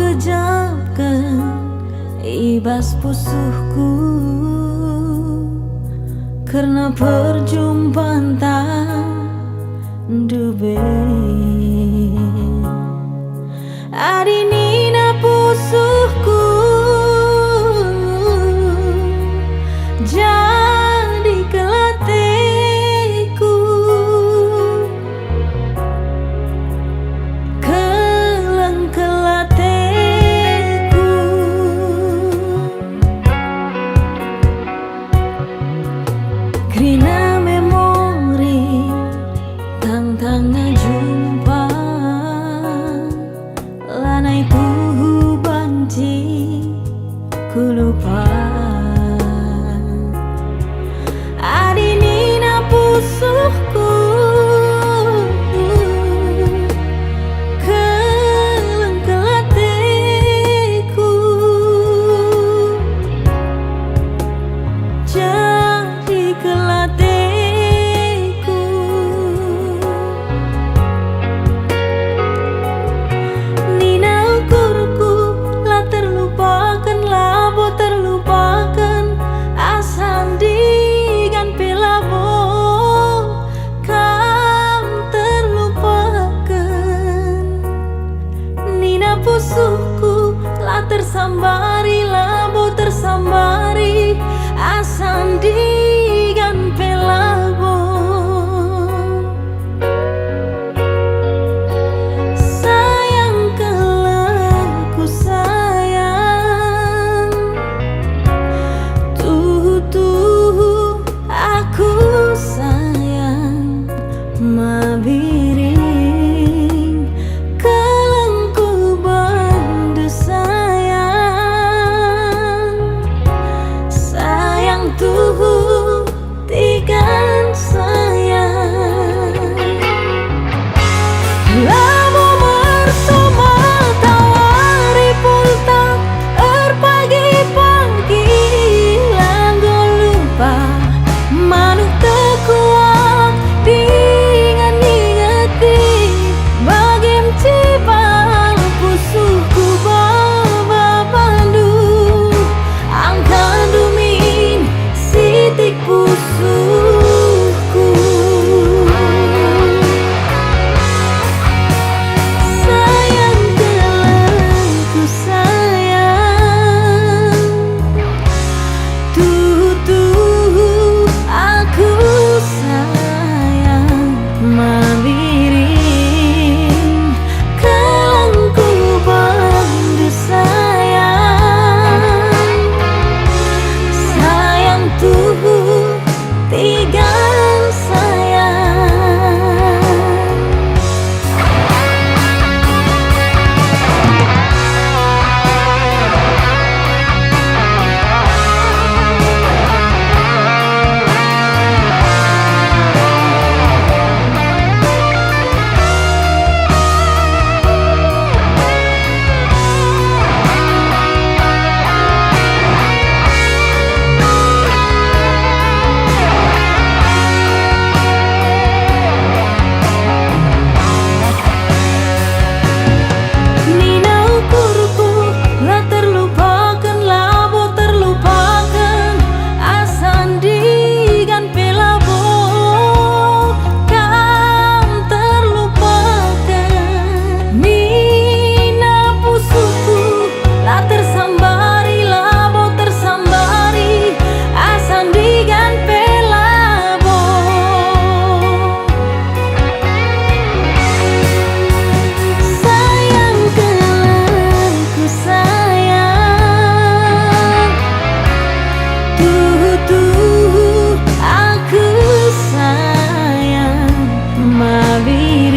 pejamkan ibas pusuhku, karena perjumpaan tak dube. Adinina pusuhku jadi kelateku, kelang kelateku. Krina memori tang-tang jumpa lanai tuhu banci ku lupa. Adinina pusuhku kelang kelateku, jadi kelateku. Nina ukurku lah terlupakan, labo terlupakan, asandigan pelabo kam terlupakan. Nina pusuhku lah tersambari, labo tersambari, asandigan pelabo. Sayang kelaku sayang, tuhu aku sayang, mabiring kelengku bandu sayang. Sayang tuhu tigan sayang, labo bersama tawari pulta erpagi-pagi langgo lupa manuk tekuak dengan ingeti bagim cibal pusuhku baba pandu angkan dumin sitik pusuhku. Sayang kelaku sayang, tuhu aku sayang, mabiring kelengku bandu sayang. Sayang tuhu tigan sayang. Nina ukurku lah terlupakan, labo terlupakan, asandigan pelabo kam terlupakan. Nina pusuhku lah tersambari, labo tersambari, asandigan pelabo. Sayang kelaku sayang, tuhu aku sayang, mabi